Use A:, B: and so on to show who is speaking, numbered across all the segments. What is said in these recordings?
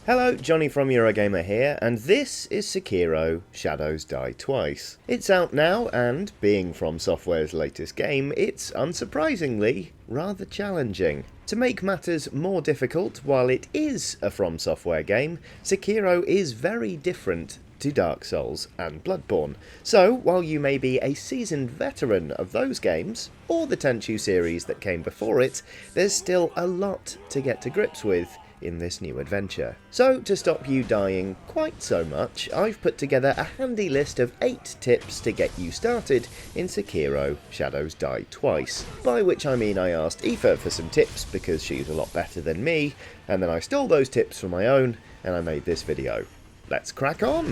A: Hello, Johnny from Eurogamer here, and this is Sekiro, Shadows Die Twice. It's out now, and being From Software's latest game, it's unsurprisingly rather challenging. To make matters more difficult, while it is a From Software game, Sekiro is very different to Dark Souls and Bloodborne. So, while you may be a seasoned veteran of those games, or the Tenchu series that came before it, there's still a lot to get to grips with in this new adventure. So, to stop you dying quite so much, I've put together a handy list of 8 tips to get you started in Sekiro, Shadows Die Twice. By which I mean I asked Aoife for some tips because she's a lot better than me, and then I stole those tips from my own, and I made this video. Let's crack on!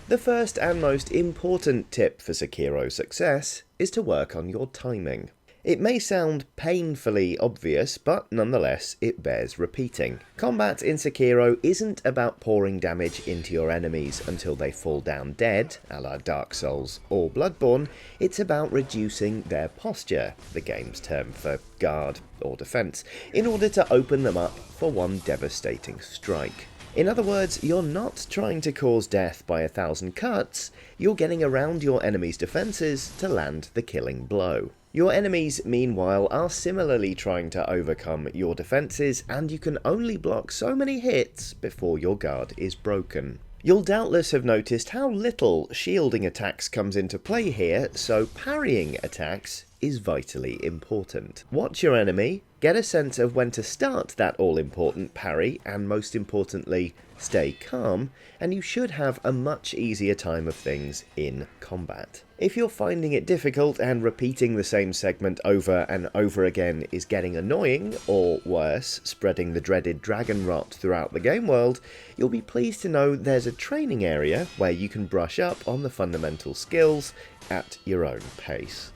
A: The first and most important tip for Sekiro's success is to work on your timing. It may sound painfully obvious, but nonetheless it bears repeating. Combat in Sekiro isn't about pouring damage into your enemies until they fall down dead, a la Dark Souls or Bloodborne. It's about reducing their posture, the game's term for guard or defense, in order to open them up for one devastating strike. In other words, you're not trying to cause death by 1,000 cuts, you're getting around your enemy's defenses to land the killing blow. Your enemies, meanwhile, are similarly trying to overcome your defences, and you can only block so many hits before your guard is broken. You'll doubtless have noticed how little shielding attacks comes into play here, so parrying attacks is vitally important. Watch your enemy, get a sense of when to start that all-important parry, and most importantly, stay calm, and you should have a much easier time of things in combat. If you're finding it difficult and repeating the same segment over and over again is getting annoying, or worse, spreading the dreaded dragon rot throughout the game world, you'll be pleased to know there's a training area where you can brush up on the fundamental skills at your own pace.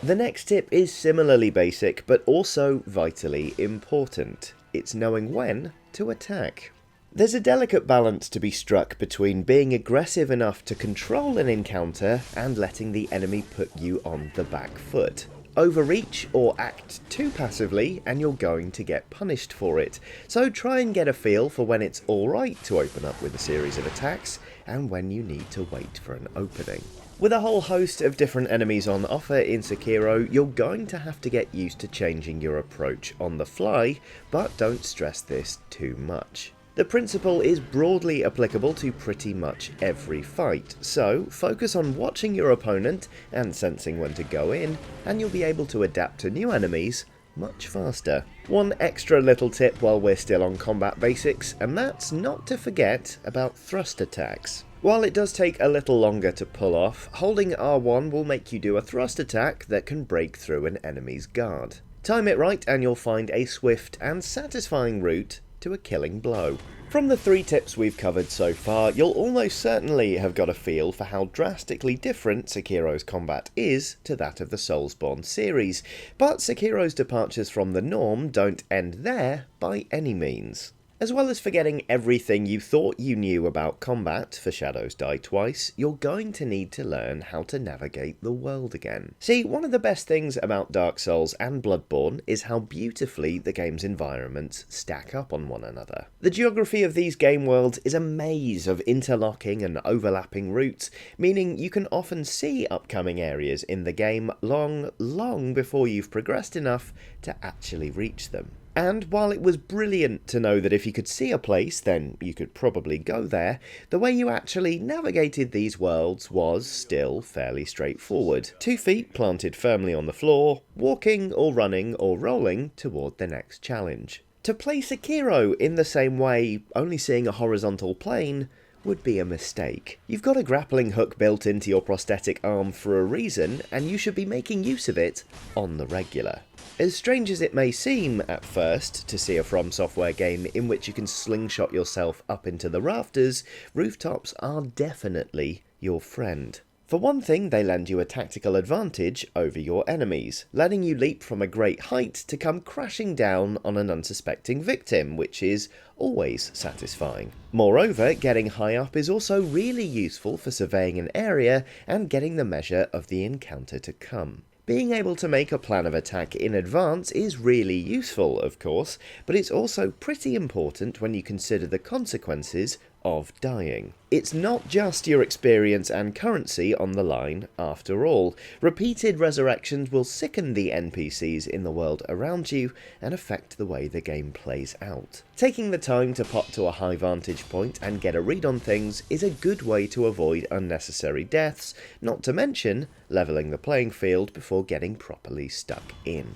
A: The next tip is similarly basic, but also vitally important. It's knowing when to attack. There's a delicate balance to be struck between being aggressive enough to control an encounter and letting the enemy put you on the back foot. Overreach or act too passively and you're going to get punished for it, so try and get a feel for when it's alright to open up with a series of attacks and when you need to wait for an opening. With a whole host of different enemies on offer in Sekiro, you're going to have to get used to changing your approach on the fly, but don't stress this too much. The principle is broadly applicable to pretty much every fight, so focus on watching your opponent and sensing when to go in, and you'll be able to adapt to new enemies much faster. One extra little tip while we're still on combat basics, and that's not to forget about thrust attacks. While it does take a little longer to pull off, holding R1 will make you do a thrust attack that can break through an enemy's guard. Time it right and you'll find a swift and satisfying route to a killing blow. From the 3 tips we've covered so far, you'll almost certainly have got a feel for how drastically different Sekiro's combat is to that of the Soulsborne series, but Sekiro's departures from the norm don't end there by any means. As well as forgetting everything you thought you knew about combat for Shadows Die Twice, you're going to need to learn how to navigate the world again. See, one of the best things about Dark Souls and Bloodborne is how beautifully the game's environments stack up on one another. The geography of these game worlds is a maze of interlocking and overlapping routes, meaning you can often see upcoming areas in the game long before you've progressed enough to actually reach them. And while it was brilliant to know that if you could see a place, then you could probably go there, the way you actually navigated these worlds was still fairly straightforward. 2 feet planted firmly on the floor, walking or running or rolling toward the next challenge. To play Sekiro in the same way, only seeing a horizontal plane, would be a mistake. You've got a grappling hook built into your prosthetic arm for a reason, and you should be making use of it on the regular. As strange as it may seem at first to see a From Software game in which you can slingshot yourself up into the rafters, Rooftops are definitely your friend. For one thing, they lend you a tactical advantage over your enemies, letting you leap from a great height to come crashing down on an unsuspecting victim, which is always satisfying. Moreover, getting high up is also really useful for surveying an area and getting the measure of the encounter to come. Being able to make a plan of attack in advance is really useful, of course, but it's also pretty important when you consider the consequences of dying. It's not just your experience and currency on the line, after all. Repeated resurrections will sicken the NPCs in the world around you and affect the way the game plays out. Taking the time to pop to a high vantage point and get a read on things is a good way to avoid unnecessary deaths, not to mention leveling the playing field before getting properly stuck in.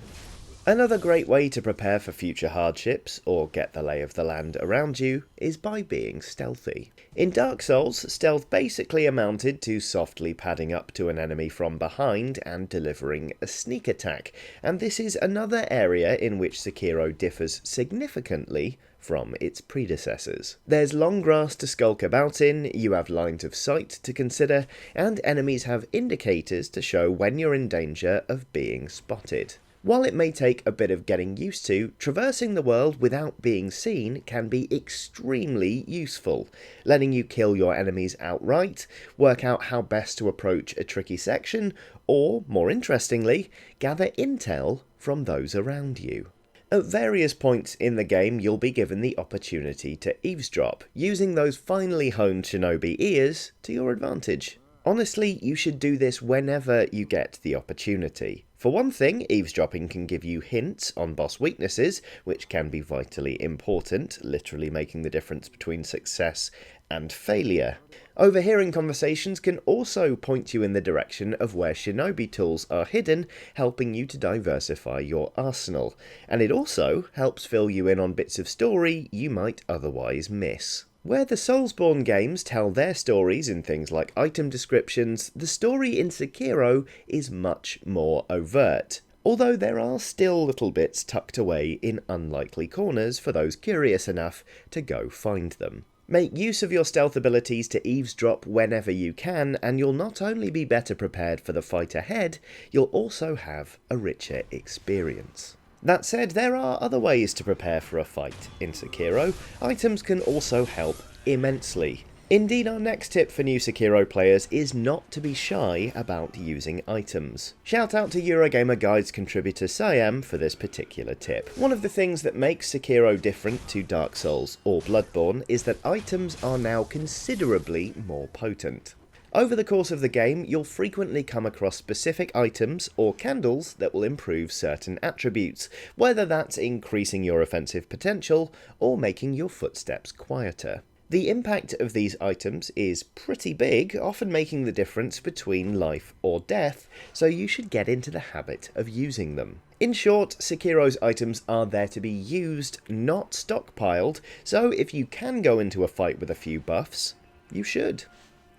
A: Another great way to prepare for future hardships, or get the lay of the land around you, is by being stealthy. In Dark Souls, stealth basically amounted to softly padding up to an enemy from behind and delivering a sneak attack, and this is another area in which Sekiro differs significantly from its predecessors. There's long grass to skulk about in, you have lines of sight to consider, and enemies have indicators to show when you're in danger of being spotted. While it may take a bit of getting used to, traversing the world without being seen can be extremely useful, letting you kill your enemies outright, work out how best to approach a tricky section, or, more interestingly, gather intel from those around you. At various points in the game, you'll be given the opportunity to eavesdrop, using those finely honed shinobi ears to your advantage. Honestly, you should do this whenever you get the opportunity. For one thing, eavesdropping can give you hints on boss weaknesses, which can be vitally important, literally making the difference between success and failure. Overhearing conversations can also point you in the direction of where shinobi tools are hidden, helping you to diversify your arsenal. And it also helps fill you in on bits of story you might otherwise miss. Where the Soulsborne games tell their stories in things like item descriptions, the story in Sekiro is much more overt, although there are still little bits tucked away in unlikely corners for those curious enough to go find them. Make use of your stealth abilities to eavesdrop whenever you can, and you'll not only be better prepared for the fight ahead, you'll also have a richer experience. That said, there are other ways to prepare for a fight in Sekiro. Items can also help immensely. Indeed, our next tip for new Sekiro players is not to be shy about using items. Shout out to Eurogamer Guide's contributor Siam for this particular tip. One of the things that makes Sekiro different to Dark Souls or Bloodborne is that items are now considerably more potent. Over the course of the game, you'll frequently come across specific items or candles that will improve certain attributes, whether that's increasing your offensive potential or making your footsteps quieter. The impact of these items is pretty big, often making the difference between life or death, so you should get into the habit of using them. In short, Sekiro's items are there to be used, not stockpiled, so if you can go into a fight with a few buffs, you should.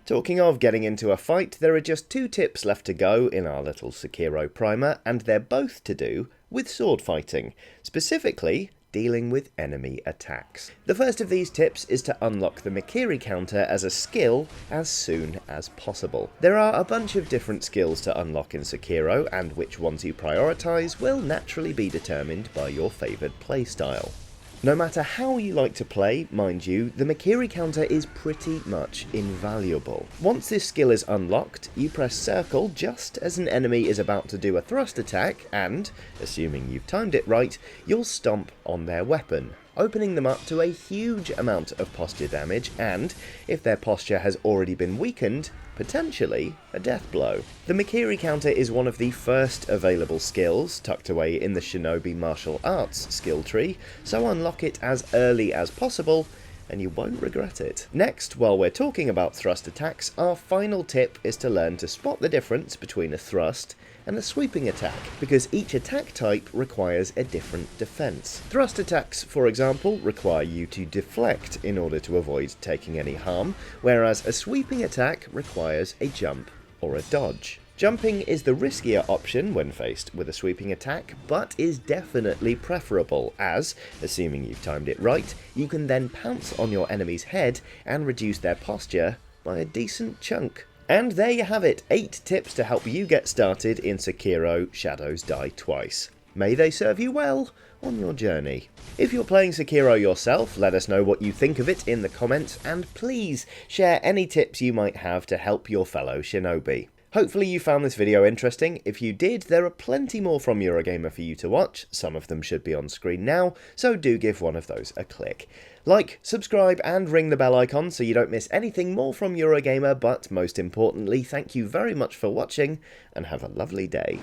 A: Talking of getting into a fight, there are just 2 tips left to go in our little Sekiro primer, and they're both to do with sword fighting, specifically dealing with enemy attacks. The first of these tips is to unlock the Mccleary counter as a skill as soon as possible. There are a bunch of different skills to unlock in Sekiro, and which ones you prioritise will naturally be determined by your favoured playstyle. No matter how you like to play, mind you, the Mccleary counter is pretty much invaluable. Once this skill is unlocked, you press circle just as an enemy is about to do a thrust attack and, assuming you've timed it right, you'll stomp on their weapon, opening them up to a huge amount of posture damage and, if their posture has already been weakened, potentially a death blow. The Mccleary counter is one of the first available skills tucked away in the Shinobi martial arts skill tree, so unlock it as early as possible and you won't regret it. Next, while we're talking about thrust attacks, our final tip is to learn to spot the difference between a thrust and a sweeping attack, because each attack type requires a different defense. Thrust attacks, for example, require you to deflect in order to avoid taking any harm, whereas a sweeping attack requires a jump or a dodge. Jumping is the riskier option when faced with a sweeping attack, but is definitely preferable as, assuming you've timed it right, you can then pounce on your enemy's head and reduce their posture by a decent chunk. And there you have it, 8 tips to help you get started in Sekiro Shadows Die Twice. May they serve you well on your journey. If you're playing Sekiro yourself, let us know what you think of it in the comments, and please share any tips you might have to help your fellow shinobi. Hopefully you found this video interesting. If you did, there are plenty more from Eurogamer for you to watch. Some of them should be on screen now, so do give one of those a click. Like, subscribe, and ring the bell icon so you don't miss anything more from Eurogamer, but most importantly, thank you very much for watching, and have a lovely day.